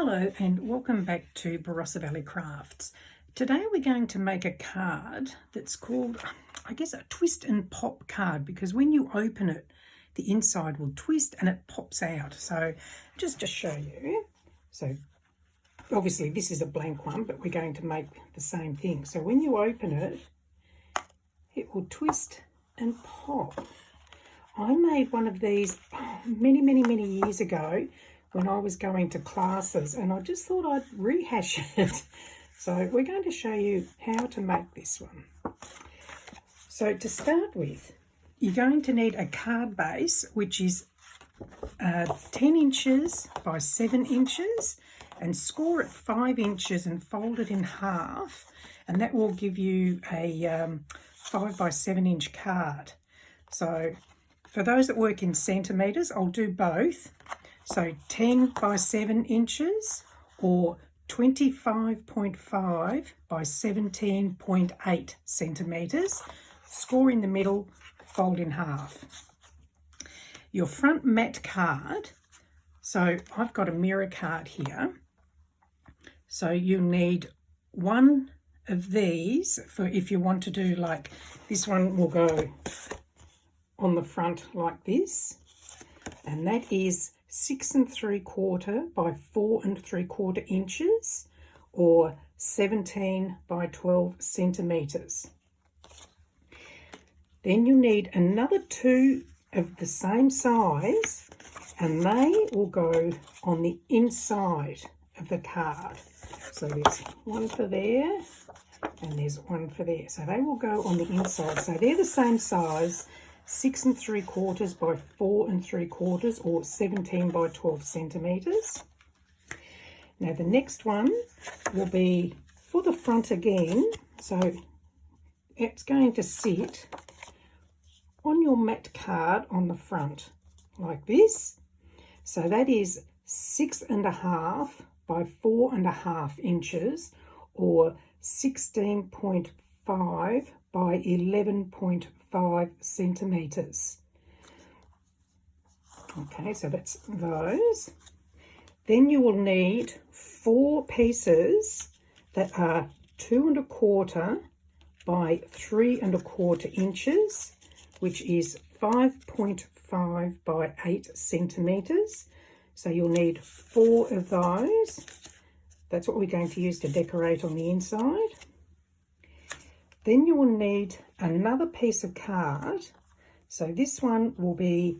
Hello and welcome back to Barossa Valley Crafts. Today we're going to make a card that's called, I guess, a twist and pop card, because when you open it, the inside will twist and it pops out. So just to show you, so obviously this is a blank one, but we're going to make the same thing. So when you open it, it will twist and pop. I made one of these many years ago when I was going to classes, and I just thought I'd rehash it. So we're going to show you how to make this one. So to start with, you're going to need a card base, which is 10 inches by 7 inches, and score it 5 inches and fold it in half, and that will give you a 5 by 7 inch card. So for those that work in centimetres, I'll do both. So 10 by 7 inches or 25.5 by 17.8 centimetres. Score in the middle, fold in half. Your front mat card, so I've got a mirror card here. So you'll need one of these for if you want to do, like this one will go on the front like this, and that is 6 3/4 by 4 3/4 inches or 17 by 12 centimetres. Then you'll need another 2 of the same size, and they will go on the inside of the card. So there's one for there and there's one for there. So they will go on the inside. So they're the same size, 6 3/4 by 4 3/4 or 17 by 12 centimetres. Now the next one will be for the front again. So it's going to sit on your mat card on the front like this. So that is 6 1/2 by 4 1/2 inches or 16.5 by 11.5 centimetres. Okay, so that's those. Then you will need 4 pieces that are 2 1/4 by 3 1/4 inches, which is 5.5 by 8 centimetres. So you'll need 4 of those. That's what we're going to use to decorate on the inside. Then you will need another piece of card. So this one will be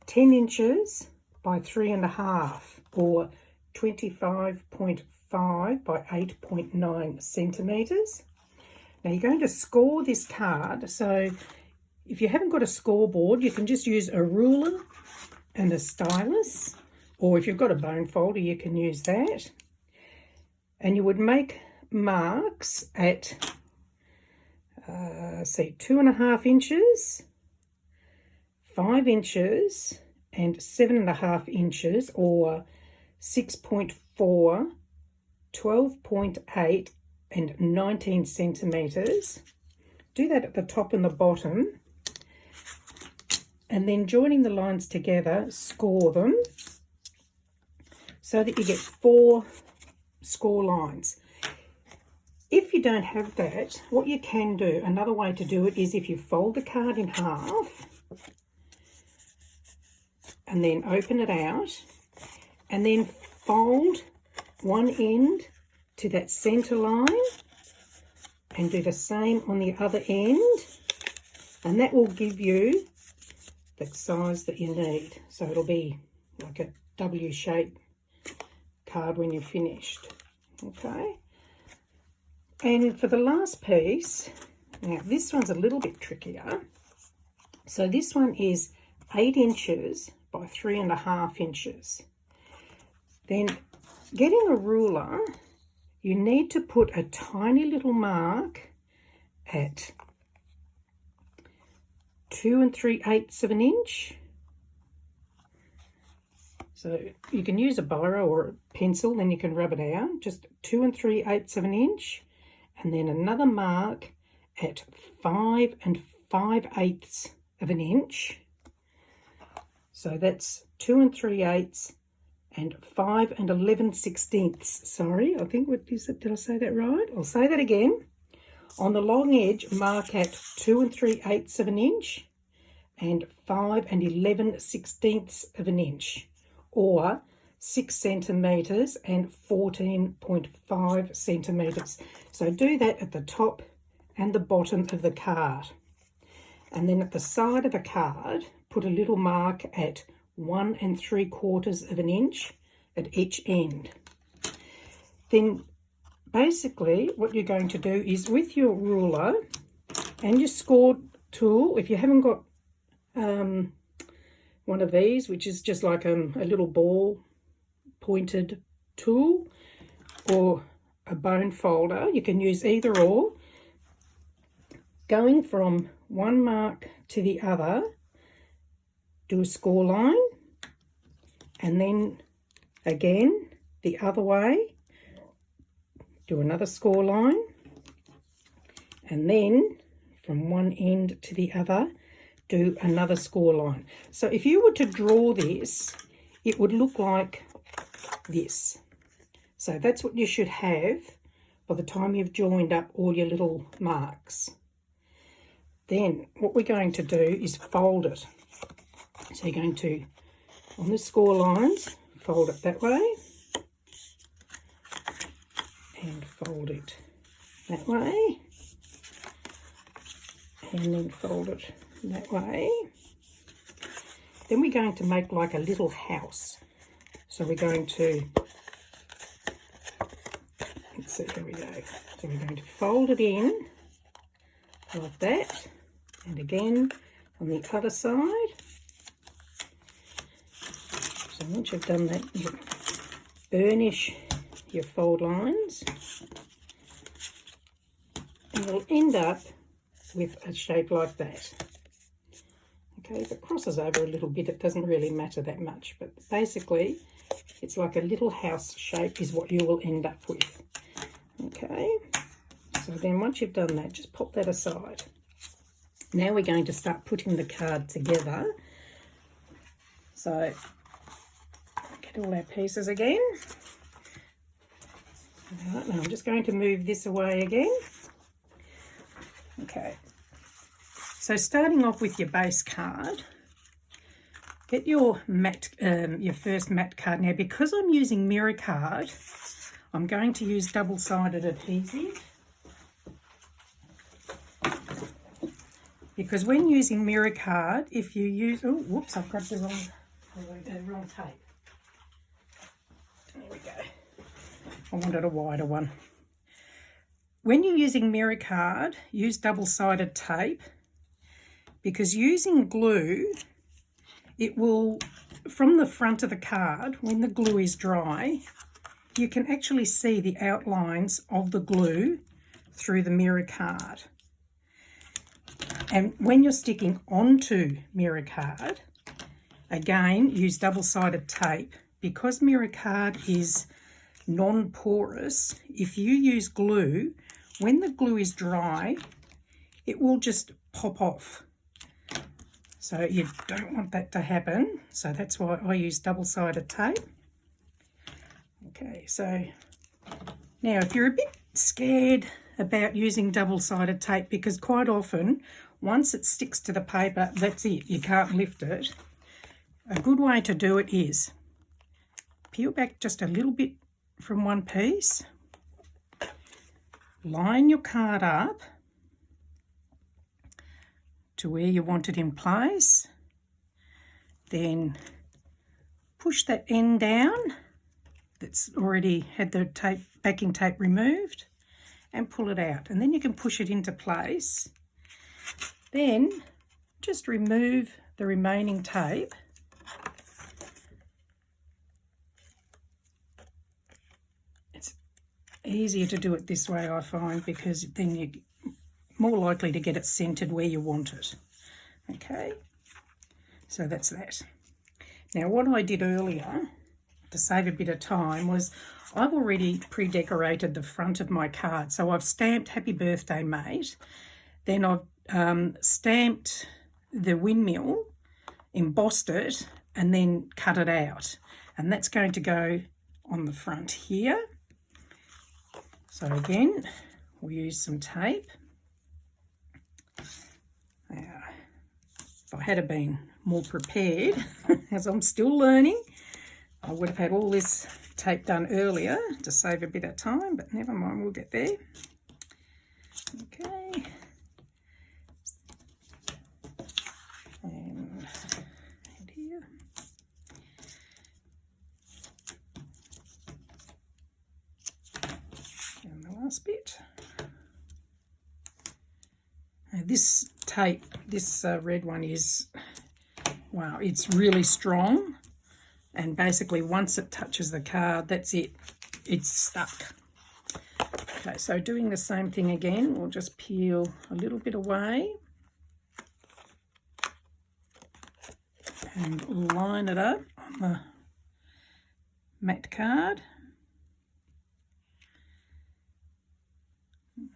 10 inches by 3 1/2 or 25.5 by 8.9 centimetres. Now you're going to score this card. So if you haven't got a scoreboard, you can just use a ruler and a stylus, or if you've got a bone folder, you can use that. And you would make marks at 2 1/2 inches, 5 inches and 7 1/2 inches or 6.4, 12.8 and 19 centimetres. Do that at the top and the bottom, and then joining the lines together, score them so that you get 4 score lines. If you don't have that, what you can do, another way to do it is if you fold the card in half and then open it out and then fold one end to that centre line and do the same on the other end, and that will give you the size that you need. So it'll be like a W-shaped card when you're finished. Okay. And for the last piece, now this one's a little bit trickier. So this one is 8 inches by 3 1/2 inches. Then getting a ruler, you need to put a tiny little mark at 2 3/8 of an inch. So you can use a biro or a pencil, then you can rub it out. Just 2 3/8 of an inch. And then another mark at 5 5/8 of an inch. So that's 2 3/8 and 5 11/16. Sorry, I think, what is it? Did I say that right? I'll say that again. On the long edge, mark at 2 3/8 of an inch and 5 11/16 of an inch, or 6 centimetres and 14.5 centimetres. So do that at the top and the bottom of the card. And then at the side of the card, put a little mark at 1 3/4 of an inch at each end. Then basically what you're going to do is, with your ruler and your score tool, if you haven't got one of these, which is just like a little ball pointed tool, or a bone folder, you can use either or. Going from one mark to the other, do a score line, and then again the other way, do another score line, and then from one end to the other, do another score line. So if you were to draw this, it would look like this. So that's what you should have by the time you've joined up all your little marks. Then what we're going to do is fold it. So you're going to, on the score lines, fold it that way, and fold it that way, and then fold it that way. Then we're going to make like a little house. So we're going to, let's see, here we go. So we're going to fold it in like that, and again on the other side. So once you've done that, you burnish your fold lines, and you'll end up with a shape like that. Okay, if it crosses over a little bit, it doesn't really matter that much, but basically it's like a little house shape is what you will end up with. Okay, so then once you've done that, just pop that aside. Now we're going to start putting the card together. So get all our pieces again. Right, now I'm just going to move this away again. Okay, so starting off with your base card, get your matte, your first matte card. Now, because I'm using mirror card, I'm going to use double-sided adhesive, because when using mirror card, if you use, oh, whoops, I've grabbed the wrong tape. There we go. I wanted a wider one. When you're using mirror card, use double-sided tape, because using glue, it will, from the front of the card, when the glue is dry, you can actually see the outlines of the glue through the mirror card. And when you're sticking onto mirror card, again, use double-sided tape. Because mirror card is non-porous, if you use glue, when the glue is dry, it will just pop off. So you don't want that to happen. So that's why I use double-sided tape. Okay, so now if you're a bit scared about using double-sided tape, because quite often, once it sticks to the paper, that's it, you can't lift it. A good way to do it is peel back just a little bit from one piece, line your card up to where you want it in place, then push that end down that's already had the tape, backing tape removed, and pull it out, and then you can push it into place. Then just remove the remaining tape easier to do it this way, I find, because then you're more likely to get it centered where you want it. Okay, so that's that. Now what I did earlier to save a bit of time was I've already pre-decorated the front of my card. So I've stamped Happy Birthday Mate, then I've stamped the windmill, embossed it, and then cut it out. and that's going to go on the front here. So again, we'll use some tape. Now, if I had been more prepared, as I'm still learning, I would have had all this tape done earlier to save a bit of time, but never mind, we'll get there. Okay. And here. And the last bit. Now this tape, this red one is, wow, it's really strong. And basically once it touches the card, that's it. It's stuck. Okay, so doing the same thing again, we'll just peel a little bit away and line it up on the matte card.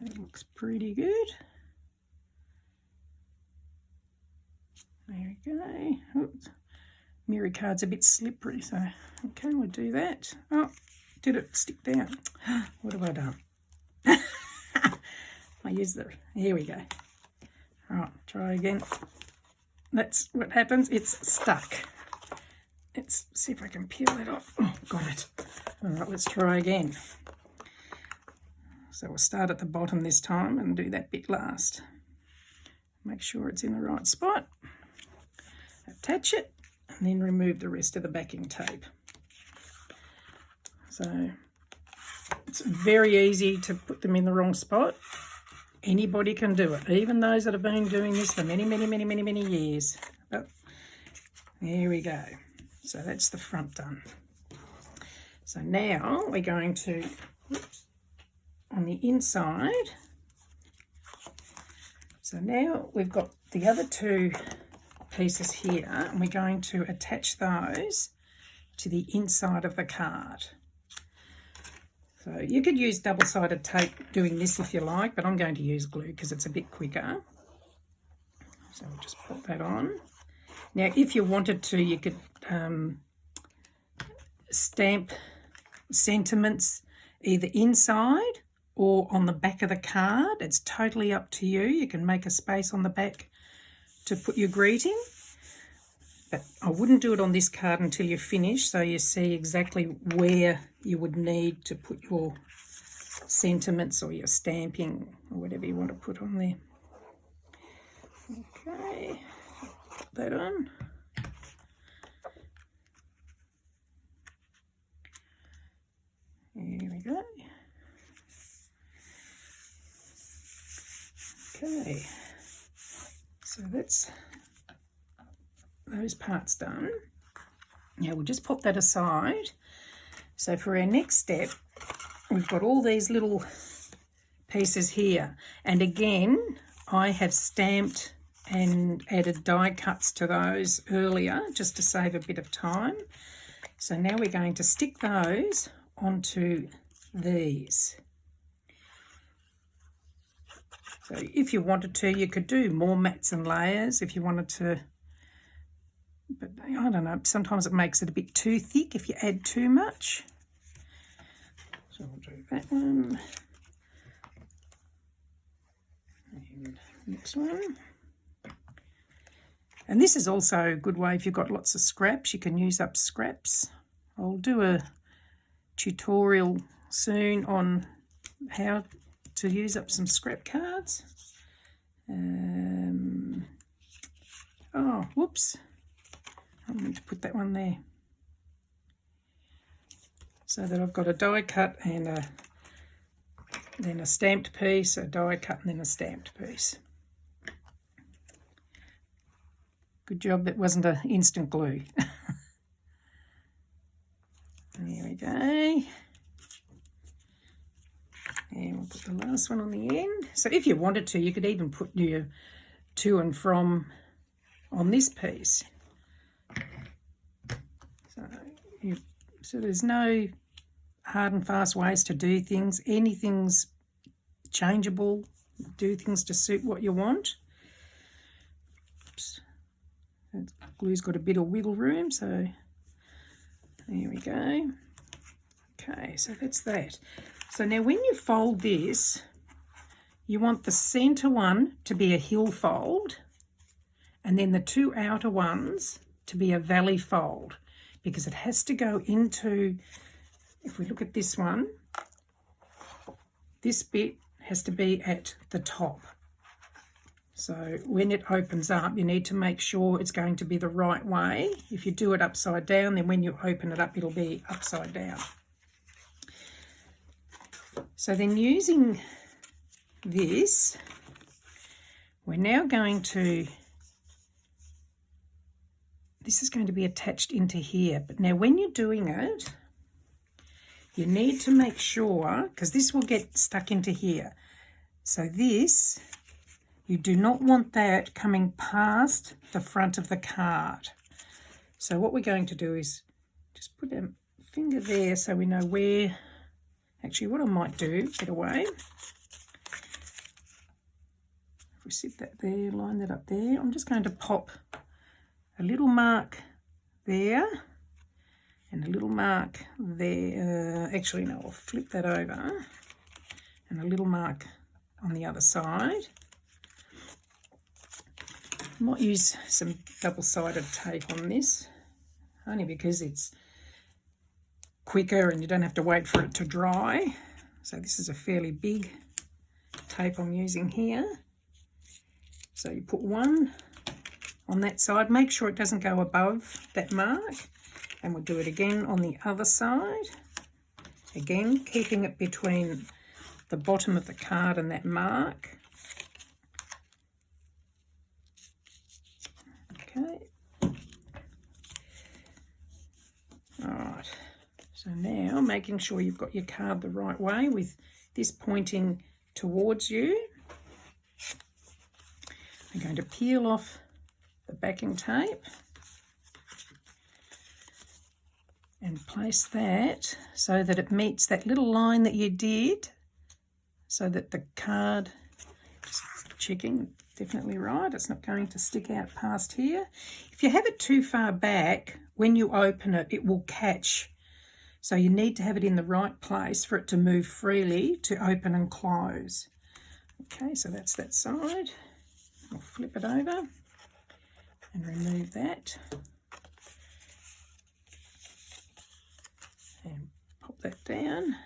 That looks pretty good. There we go. Oops. Mirror card's a bit slippery, so okay, we'll do that. Oh, did it stick down? What have I done? I use the, here we go. All right, try again. That's what happens, it's stuck. Let's see if I can peel it off. Oh, got it. All right, let's try again. So we'll start at the bottom this time and do that bit last. Make sure it's in the right spot. Attach it and then remove the rest of the backing tape. So it's very easy to put them in the wrong spot. Anybody can do it, even those that have been doing this for many years. But there we go. So that's the front done. So now we're going to, oops, on the inside. So now we've got the other two pieces here, and we're going to attach those to the inside of the card. So you could use double-sided tape doing this if you like, but I'm going to use glue because it's a bit quicker. So we'll just put that on. Now, if you wanted to, you could stamp sentiments either inside or on the back of the card. It's totally up to you. You can make a space on the back to put your greeting. But I wouldn't do it on this card until you finish, so you see exactly where you would need to put your sentiments or your stamping or whatever you want to put on there. Okay, put that on. Here we go. Okay, so that's those parts done. Now we'll just pop that aside. So for our next step, we've got all these little pieces here, and again I have stamped and added die cuts to those earlier just to save a bit of time. So now we're going to stick those onto these. So if you wanted to, you could do more mats and layers if you wanted to, but I don't know, sometimes it makes it a bit too thick if you add too much. So we'll do that one. And next one. And this is also a good way if you've got lots of scraps, you can use up scraps. I'll do a tutorial soon on how to use up some scrap cards. Oh, whoops. I meant to put that one there. So that I've got a die cut and then a stamped piece, a die cut and then a stamped piece. Good job that wasn't an instant glue. There we go. And we'll put the last one on the end. So if you wanted to, you could even put your to and from on this piece. So there's no hard and fast ways to do things. Anything's changeable. Do things to suit what you want. Oops. Glue's got a bit of wiggle room, so There we go. Okay, so that's that. So now when you fold this, you want the centre one to be a hill fold and then the two outer ones to be a valley fold, because it has to go into, if we look at this one, this bit has to be at the top. So when it opens up, you need to make sure it's going to be the right way. If you do it upside down, then when you open it up, it'll be upside down. So then using this, we're now going to, this is going to be attached into here. But now when you're doing it, you need to make sure, because this will get stuck into here. So this, you do not want that coming past the front of the card. So what we're going to do is just put a finger there so we know where, actually what I might do, get away. If we sit that there, line that up there, I'm just going to pop a little mark there and a little mark there. Actually, no, I'll flip that over and a little mark on the other side. I might use some double-sided tape on this, only because it's quicker and you don't have to wait for it to dry. So this is a fairly big tape I'm using here. So you put one on that side, make sure it doesn't go above that mark, and we'll do it again on the other side. Again, keeping it between the bottom of the card and that mark. Okay. All right. So now making sure you've got your card the right way with this pointing towards you. I'm going to peel off the backing tape and place that so that it meets that little line that you did, so that the card, just checking, definitely right, it's not going to stick out past here. If you have it too far back, when you open it, it will catch. So you need to have it in the right place for it to move freely to open and close. Okay, so that's that side. I'll flip it over and remove that. And pop that down.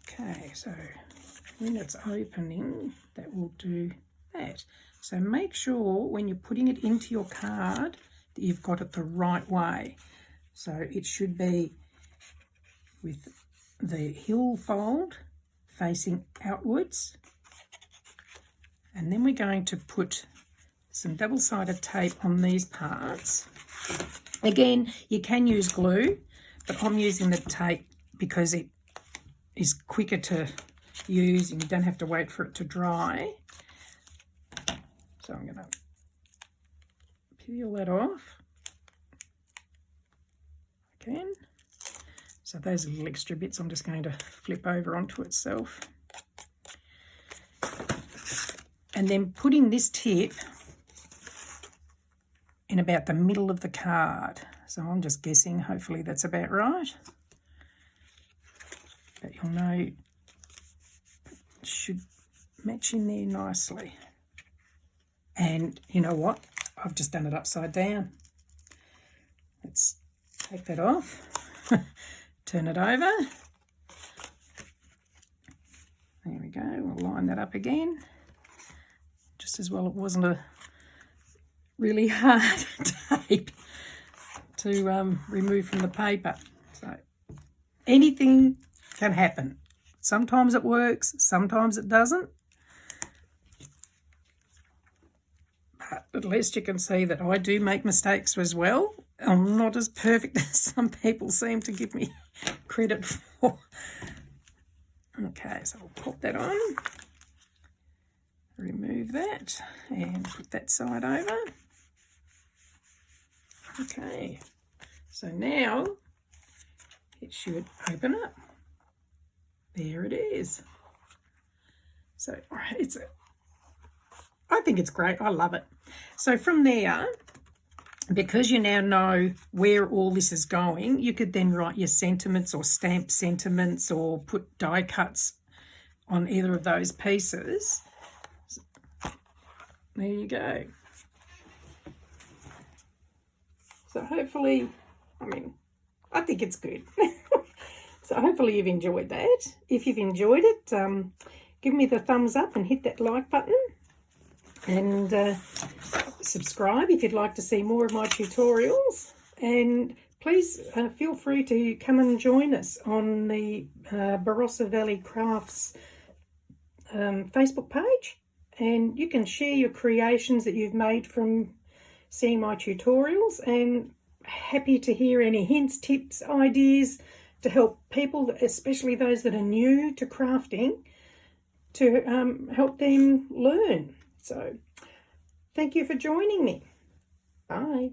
Okay, so when it's opening, that will do that. So make sure when you're putting it into your card that you've got it the right way. So it should be with the hill fold facing outwards. And then we're going to put some double-sided tape on these parts. Again, you can use glue, but I'm using the tape because it is quicker to use and you don't have to wait for it to dry. So I'm going to peel that off again. So those little extra bits I'm just going to flip over onto itself. And then putting this tip in about the middle of the card. So I'm just guessing, hopefully that's about right. But you'll know it should match in there nicely. And you know what? I've just done it upside down. Let's take that off. Turn it over. There we go. We'll line that up again. Just as well it wasn't a really hard tape to remove from the paper. So anything can happen. Sometimes it works, sometimes it doesn't. But at least you can see that I do make mistakes as well. I'm not as perfect as some people seem to give me credit for. Okay, so I'll pop that on. Remove that and put that side over. Okay, so now it should open up. There it is. So I think it's great. I love it. So from there, because you now know where all this is going, you could then write your sentiments or stamp sentiments or put die cuts on either of those pieces. There you go. So hopefully, I think it's good. So hopefully you've enjoyed that. If you've enjoyed it, give me the thumbs up and hit that like button. And subscribe if you'd like to see more of my tutorials. And please feel free to come and join us on the Barossa Valley Crafts Facebook page. And you can share your creations that you've made from seeing my tutorials, and happy to hear any hints, tips, ideas to help people, especially those that are new to crafting, to help them learn. So thank you for joining me. Bye.